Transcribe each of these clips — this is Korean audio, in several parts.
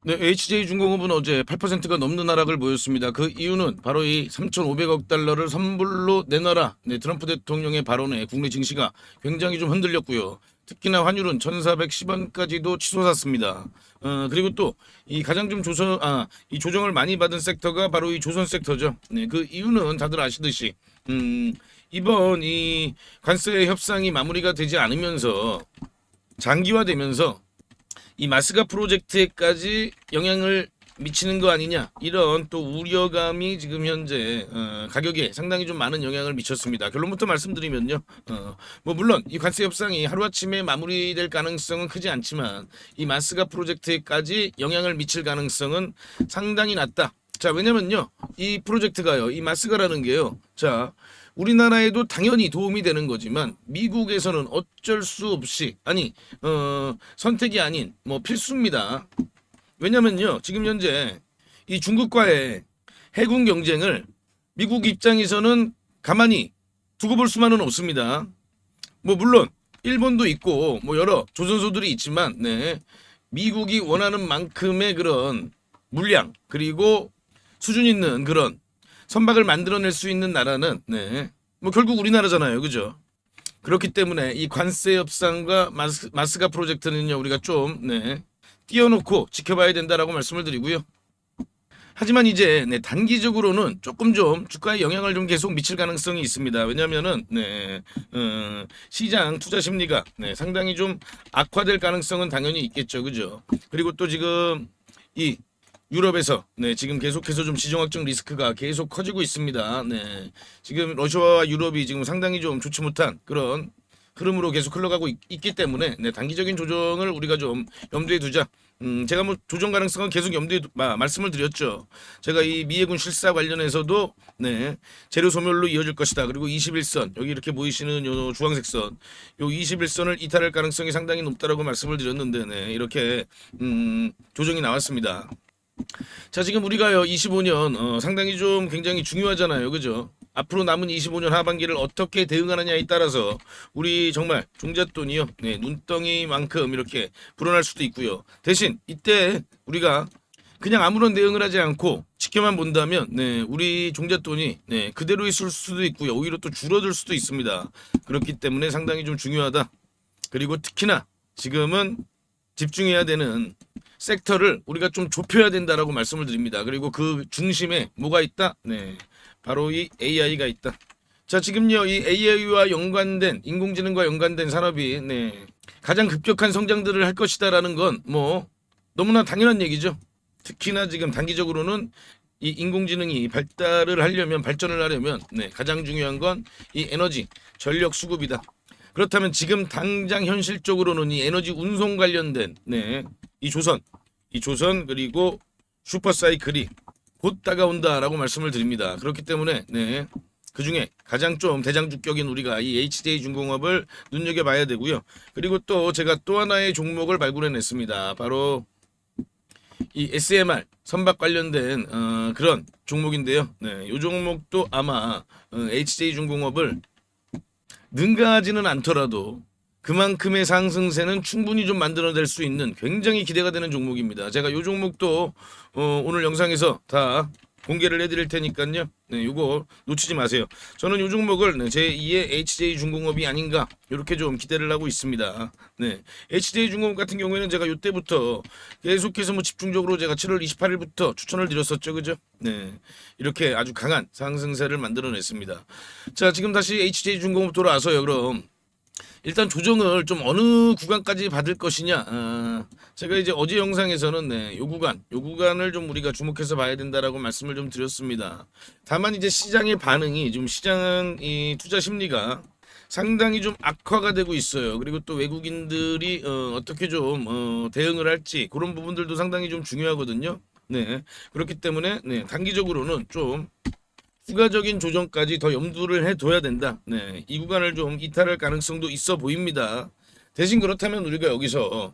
네, HJ중공업은 어제 8%가 넘는 하락을 보였습니다. 그 이유는 바로 이 3,500억 달러를 선불로 내놔라. 네, 트럼프 대통령의 발언에 국내 증시가 굉장히 좀 흔들렸고요. 특히나 환율은 1,410원까지도 치솟았습니다. 그리고 또 이 가장 좀 이 조정을 많이 받은 섹터가 바로 이 조선 섹터죠. 네, 그 이유는 다들 아시듯이 이번 이 관세 협상이 마무리가 되지 않으면서 장기화되면서 이 마스가 프로젝트에까지 영향을 미치는 거 아니냐 이런 또 우려감이 지금 현재 가격에 상당히 좀 많은 영향을 미쳤습니다. 결론부터 말씀드리면요. 뭐 물론 이 관세 협상이 하루아침에 마무리될 가능성은 크지 않지만 이 마스가 프로젝트에까지 영향을 미칠 가능성은 상당히 낮다. 자, 왜냐면요. 이 프로젝트가요. 이 마스가라는 게요. 자, 우리나라에도 당연히 도움이 되는 거지만 미국에서는 어쩔 수 없이 선택이 아닌 뭐 필수입니다. 왜냐면요. 지금 현재 이 중국과의 해군 경쟁을 미국 입장에서는 가만히 두고 볼 수만은 없습니다. 뭐 물론 일본도 있고 뭐 여러 조선소들이 있지만 네. 미국이 원하는 만큼의 그런 물량 그리고 수준 있는 그런 선박을 만들어낼 수 있는 나라는 네. 뭐 결국 우리나라잖아요. 그죠? 그렇기 때문에 이 관세 협상과 마스가 프로젝트는요. 우리가 좀 네. 띄워놓고 지켜봐야 된다라고 말씀을 드리고요. 하지만 이제 네, 단기적으로는 조금 좀 주가에 영향을 좀 계속 미칠 가능성이 있습니다. 왜냐하면은 네, 시장 투자 심리가 네, 상당히 좀 악화될 가능성은 당연히 있겠죠, 그죠? 그리고 또 지금 이 유럽에서 네, 지금 계속해서 좀 지정학적 리스크가 계속 커지고 있습니다. 네, 지금 러시아와 유럽이 지금 상당히 좀 좋지 못한 그런 흐름으로 계속 흘러가고 있기 때문에 네, 단기적인 조정을 우리가 좀 염두에 두자. 제가 뭐 조정 가능성은 계속 염두에 말씀을 드렸죠. 제가 이 미해군 실사 관련해서도 네, 재료 소멸로 이어질 것이다. 그리고 21선 여기 이렇게 보이시는 요 주황색 선, 요 21선을 이탈할 가능성이 상당히 높다라고 말씀을 드렸는데 네, 이렇게 조정이 나왔습니다. 자, 지금 우리가요 25년 상당히 좀 굉장히 중요하잖아요, 그죠? 앞으로 남은 25년 하반기를 어떻게 대응하느냐에 따라서 우리 정말 종잣돈이요, 네, 눈덩이만큼 이렇게 불어날 수도 있고요. 대신 이때 우리가 그냥 아무런 대응을 하지 않고 지켜만 본다면, 네, 우리 종잣돈이 네, 그대로 있을 수도 있고요, 오히려 또 줄어들 수도 있습니다. 그렇기 때문에 상당히 좀 중요하다. 그리고 특히나 지금은 집중해야 되는 섹터를 우리가 좀 좁혀야 된다라고 말씀을 드립니다. 그리고 그 중심에 뭐가 있다? 네, 바로 이 AI가 있다. 자, 지금요 이 AI와 연관된 인공지능과 연관된 산업이 네, 가장 급격한 성장들을 할 것이다라는 건 뭐 너무나 당연한 얘기죠. 특히나 지금 단기적으로는 이 인공지능이 발전을 하려면 네, 가장 중요한 건 이 에너지, 전력 수급이다. 그렇다면 지금 당장 현실적으로는 이 에너지 운송 관련된 네, 이 조선 그리고 슈퍼사이클이 곧 다가온다라고 말씀을 드립니다. 그렇기 때문에 네, 그 중에 가장 좀 대장주격인 우리가 이 HJ중공업을 눈여겨봐야 되고요. 그리고 또 제가 또 하나의 종목을 발굴해냈습니다. 바로 이 SMR 선박 관련된 그런 종목인데요. 네, 이 종목도 아마 HJ중공업을 능가하지는 않더라도 그만큼의 상승세는 충분히 좀 만들어낼 수 있는 굉장히 기대가 되는 종목입니다. 제가 이 종목도 오늘 영상에서 다 공개를 해드릴 테니까요. 네, 이거 놓치지 마세요. 저는 이 종목을 네, 제2의 HJ중공업이 아닌가 이렇게 좀 기대를 하고 있습니다. 네, HJ중공업 같은 경우에는 제가 이때부터 계속해서 뭐 집중적으로 제가 7월 28일부터 추천을 드렸었죠, 그죠? 네, 이렇게 아주 강한 상승세를 만들어냈습니다. 자, 지금 다시 HJ중공업 돌아와서요. 그럼 일단 조정을 좀 어느 구간까지 받을 것이냐. 제가 이제 어제 영상에서는 네, 요 구간을 좀 우리가 주목해서 봐야 된다라고 말씀을 좀 드렸습니다. 다만 이제 시장의 반응이 좀 시장 이 투자 심리가 상당히 좀 악화가 되고 있어요. 그리고 또 외국인들이 어떻게 좀 대응을 할지 그런 부분들도 상당히 좀 중요하거든요. 네, 그렇기 때문에 네, 단기적으로는 좀 추가적인 조정까지 더 염두를 해둬야 된다. 네, 이 구간을 좀 이탈할 가능성도 있어 보입니다. 대신 그렇다면 우리가 여기서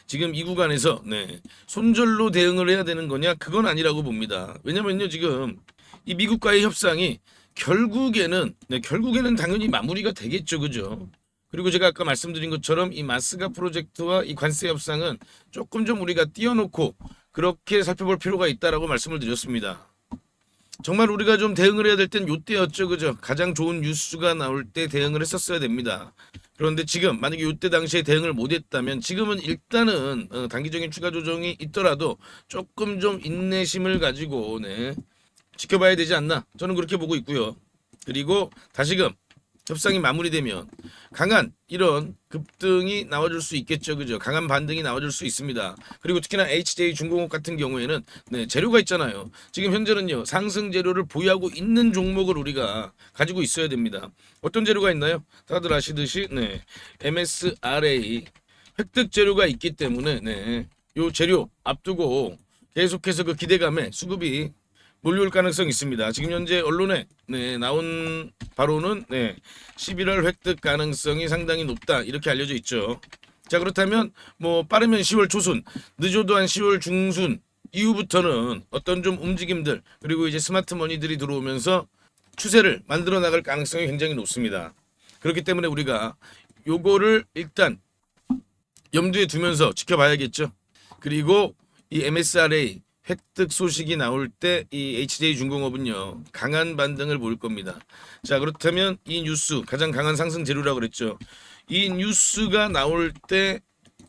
지금 이 구간에서 네, 손절로 대응을 해야 되는 거냐? 그건 아니라고 봅니다. 왜냐면요, 지금 이 미국과의 협상이 결국에는 당연히 마무리가 되겠죠, 그죠? 그리고 제가 아까 말씀드린 것처럼 이 마스가 프로젝트와 이 관세 협상은 조금 좀 우리가 띄워놓고 그렇게 살펴볼 필요가 있다라고 말씀을 드렸습니다. 정말 우리가 좀 대응을 해야 될 땐 요때였죠. 그죠? 가장 좋은 뉴스가 나올 때 대응을 했었어야 됩니다. 그런데 지금 만약에 요때 당시에 대응을 못했다면 지금은 일단은 단기적인 추가 조정이 있더라도 조금 좀 인내심을 가지고 지켜봐야 되지 않나, 저는 그렇게 보고 있고요. 그리고 다시금 협상이 마무리되면 강한 이런 급등이 나와줄 수 있겠죠. 그죠? 강한 반등이 나와줄 수 있습니다. 그리고 특히나 HJ중공업 같은 경우에는 재료가 있잖아요. 지금 현재는요, 상승 재료를 보유하고 있는 종목을 우리가 가지고 있어야 됩니다. 어떤 재료가 있나요? 다들 아시듯이 MSRA 획득 재료가 있기 때문에 요 재료 앞두고 계속해서 그 기대감에 수급이 몰려올 가능성이 있습니다. 지금 현재 언론에 나온 바로는 11월 획득 가능성이 상당히 높다, 이렇게 알려져 있죠. 자, 그렇다면 뭐 빠르면 10월 초순, 늦어도 한 10월 중순 이후부터는 어떤 좀 움직임들, 그리고 이제 스마트 머니들이 들어오면서 추세를 만들어 나갈 가능성이 굉장히 높습니다. 그렇기 때문에 우리가 요거를 일단 염두에 두면서 지켜봐야겠죠. 그리고 이 MSRA 획득 소식이 나올 때 이 HJ중공업은요, 강한 반등을 보일 겁니다. 자, 그렇다면 이 뉴스, 가장 강한 상승 재료라고 그랬죠. 이 뉴스가 나올 때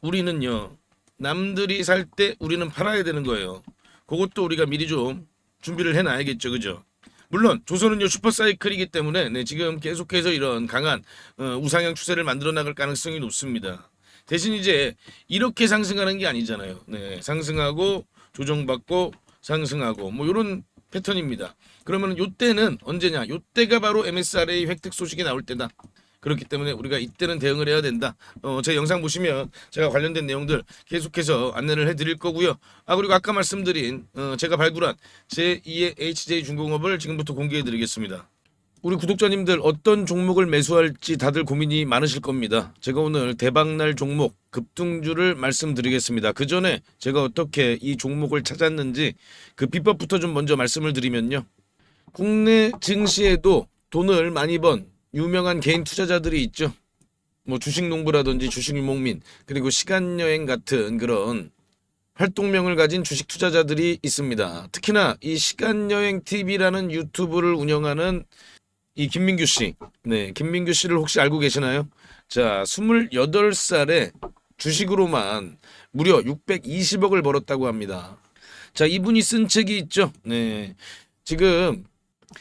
우리는요, 남들이 살 때 우리는 팔아야 되는 거예요. 그것도 우리가 미리 좀 준비를 해놔야겠죠. 그죠? 물론 조선은요, 슈퍼사이클이기 때문에 지금 계속해서 이런 강한 우상향 추세를 만들어 나갈 가능성이 높습니다. 대신 이제 이렇게 상승하는 게 아니잖아요. 상승하고 조정받고 상승하고 뭐 이런 패턴입니다. 그러면 요때는 언제냐? 요때가 바로 MSRA 획득 소식이 나올 때다. 그렇기 때문에 우리가 이때는 대응을 해야 된다. 제 영상 보시면 제가 관련된 내용들 계속해서 안내를 해드릴 거고요. 그리고 아까 말씀드린 제가 발굴한 제2의 HJ중공업을 지금부터 공개해드리겠습니다. 우리 구독자님들 어떤 종목을 매수할지 다들 고민이 많으실 겁니다. 제가 오늘 대박날 종목 급등주를 말씀드리겠습니다. 그 전에 제가 어떻게 이 종목을 찾았는지 그 비법부터 좀 먼저 말씀을 드리면요. 국내 증시에도 돈을 많이 번 유명한 개인 투자자들이 있죠. 뭐 주식농부라든지 주식유목민, 그리고 시간여행 같은 그런 활동명을 가진 주식 투자자들이 있습니다. 특히나 이 시간여행 TV라는 유튜브를 운영하는 이 김민규 씨, 김민규 씨를 혹시 알고 계시나요? 자, 28살에 주식으로만 무려 620억을 벌었다고 합니다. 자, 이분이 쓴 책이 있죠. 지금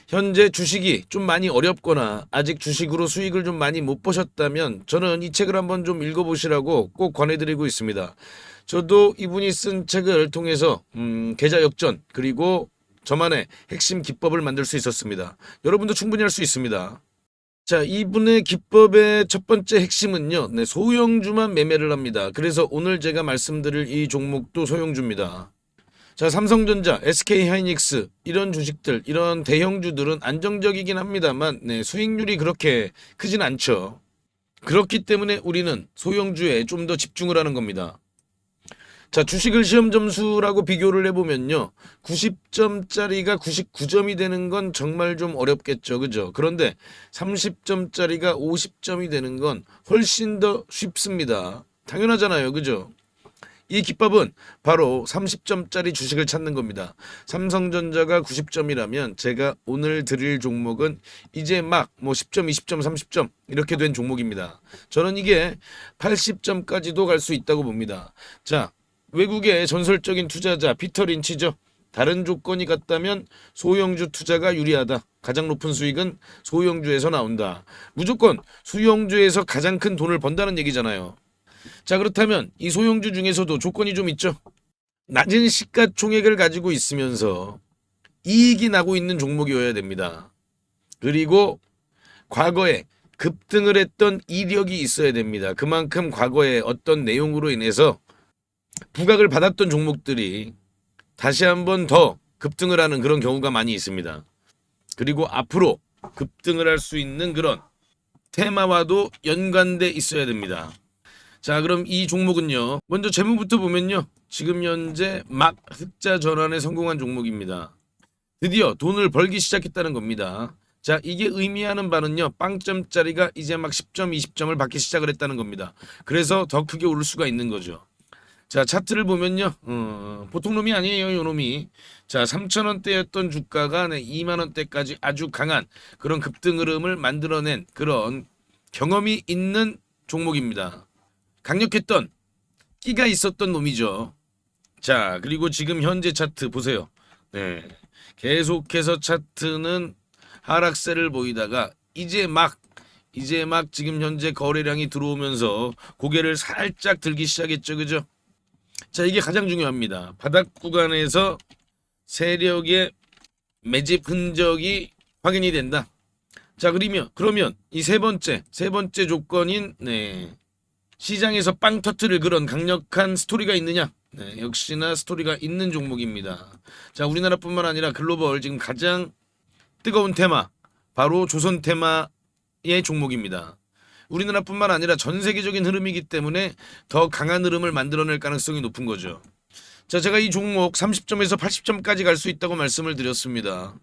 현재 주식이 좀 많이 어렵거나 아직 주식으로 수익을 좀 많이 못 보셨다면 저는 이 책을 한번 좀 읽어보시라고 꼭 권해드리고 있습니다. 저도 이분이 쓴 책을 통해서 계좌 역전, 그리고 저만의 핵심 기법을 만들 수 있었습니다. 여러분도 충분히 할 수 있습니다. 자, 이분의 기법의 첫 번째 핵심은요, 소형주만 매매를 합니다. 그래서 오늘 제가 말씀드릴 이 종목도 소형주입니다. 자, 삼성전자, SK하이닉스 이런 주식들, 이런 대형주들은 안정적이긴 합니다만 수익률이 그렇게 크진 않죠. 그렇기 때문에 우리는 소형주에 좀 더 집중을 하는 겁니다. 자, 주식을 시험 점수라고 비교를 해보면요, 90점짜리가 99점이 되는 건 정말 좀 어렵겠죠. 그죠? 그런데 30점짜리가 50점이 되는 건 훨씬 더 쉽습니다. 당연하잖아요. 그죠? 이 기법은 바로 30점짜리 주식을 찾는 겁니다. 삼성전자가 90점이라면 제가 오늘 드릴 종목은 이제 막 뭐 10점, 20점, 30점 이렇게 된 종목입니다. 저는 이게 80점까지도 갈 수 있다고 봅니다. 자, 외국의 전설적인 투자자 피터 린치죠. 다른 조건이 같다면 소형주 투자가 유리하다. 가장 높은 수익은 소형주에서 나온다. 무조건 소형주에서 가장 큰 돈을 번다는 얘기잖아요. 자, 그렇다면 이 소형주 중에서도 조건이 좀 있죠. 낮은 시가총액을 가지고 있으면서 이익이 나고 있는 종목이어야 됩니다. 그리고 과거에 급등을 했던 이력이 있어야 됩니다. 그만큼 과거에 어떤 내용으로 인해서 부각을 받았던 종목들이 다시 한번 더 급등을 하는 그런 경우가 많이 있습니다. 그리고 앞으로 급등을 할 수 있는 그런 테마와도 연관돼 있어야 됩니다. 자, 그럼 이 종목은요, 먼저 재무부터 보면요, 지금 현재 막 흑자 전환에 성공한 종목입니다. 드디어 돈을 벌기 시작했다는 겁니다. 자, 이게 의미하는 바는요, 빵점짜리가 이제 막 10점, 20점을 받기 시작을 했다는 겁니다. 그래서 더 크게 오를 수가 있는 거죠. 자, 차트를 보면요. 보통 놈이 아니에요, 요 놈이. 자, 3,000원대였던 주가가 2만 원대까지 아주 강한 그런 급등 흐름을 만들어낸 그런 경험이 있는 종목입니다. 강력했던 끼가 있었던 놈이죠. 자, 그리고 지금 현재 차트 보세요. 네. 계속해서 차트는 하락세를 보이다가 이제 막 지금 현재 거래량이 들어오면서 고개를 살짝 들기 시작했죠. 그죠? 자, 이게 가장 중요합니다. 바닥 구간에서 세력의 매집 흔적이 확인이 된다. 자, 그러면 이 세 번째 조건인 시장에서 빵 터트릴 그런 강력한 스토리가 있느냐? 네, 역시나 스토리가 있는 종목입니다. 자, 우리나라뿐만 아니라 글로벌 지금 가장 뜨거운 테마 바로 조선 테마의 종목입니다. 우리나라뿐만 아니라 전 세계적인 흐름이기 때문에 더 강한 흐름을 만들어낼 가능성이 높은 거죠. 자, 제가 이 종목 30점에서 80점까지 갈 수 있다고 말씀을 드렸습니다.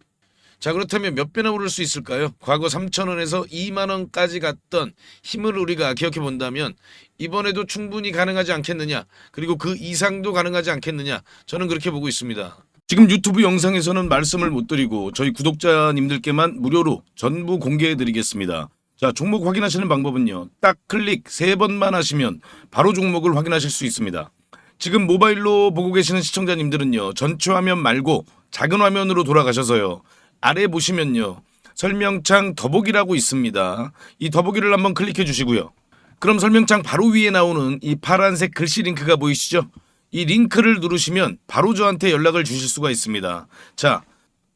자, 그렇다면 몇 배나 오를 수 있을까요? 과거 3,000원에서 2만 원까지 갔던 힘을 우리가 기억해 본다면 이번에도 충분히 가능하지 않겠느냐? 그리고 그 이상도 가능하지 않겠느냐? 저는 그렇게 보고 있습니다. 지금 유튜브 영상에서는 말씀을 못 드리고 저희 구독자님들께만 무료로 전부 공개해 드리겠습니다. 자, 종목 확인하시는 방법은요. 딱 클릭 3번만 하시면 바로 종목을 확인하실 수 있습니다. 지금 모바일로 보고 계시는 시청자님들은요. 전체 화면 말고 작은 화면으로 돌아가셔서요. 아래 보시면요. 설명창 더보기라고 있습니다. 이 더보기를 한번 클릭해 주시고요. 그럼 설명창 바로 위에 나오는 이 파란색 글씨 링크가 보이시죠? 이 링크를 누르시면 바로 저한테 연락을 주실 수가 있습니다. 자,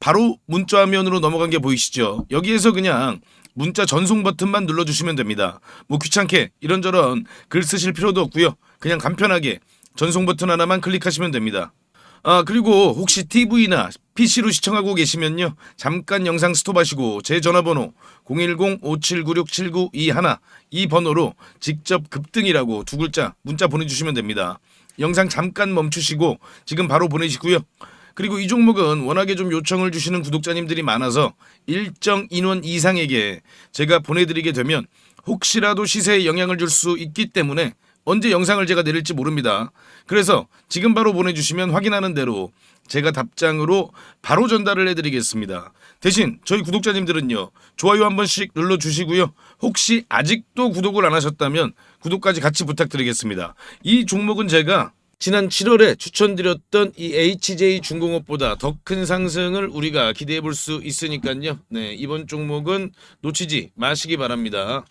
바로 문자 화면으로 넘어간 게 보이시죠? 여기에서 그냥 문자 전송 버튼만 눌러주시면 됩니다. 뭐 귀찮게 이런저런 글 쓰실 필요도 없고요. 그냥 간편하게 전송 버튼 하나만 클릭하시면 됩니다. 아, 그리고 혹시 TV나 PC로 시청하고 계시면요. 잠깐 영상 스톱하시고 제 전화번호 010-5796-7921 이 번호로 직접 급등이라고 2글자 문자 보내주시면 됩니다. 영상 잠깐 멈추시고 지금 바로 보내시고요. 그리고 이 종목은 워낙에 좀 요청을 주시는 구독자님들이 많아서 일정 인원 이상에게 제가 보내드리게 되면 혹시라도 시세에 영향을 줄 수 있기 때문에 언제 영상을 제가 내릴지 모릅니다. 그래서 지금 바로 보내주시면 확인하는 대로 제가 답장으로 바로 전달을 해드리겠습니다. 대신 저희 구독자님들은요. 좋아요 한 번씩 눌러주시고요. 혹시 아직도 구독을 안 하셨다면 구독까지 같이 부탁드리겠습니다. 이 종목은 제가 지난 7월에 추천드렸던 이 HJ중공업보다 더 큰 상승을 우리가 기대해 볼 수 있으니까요. 네, 이번 종목은 놓치지 마시기 바랍니다.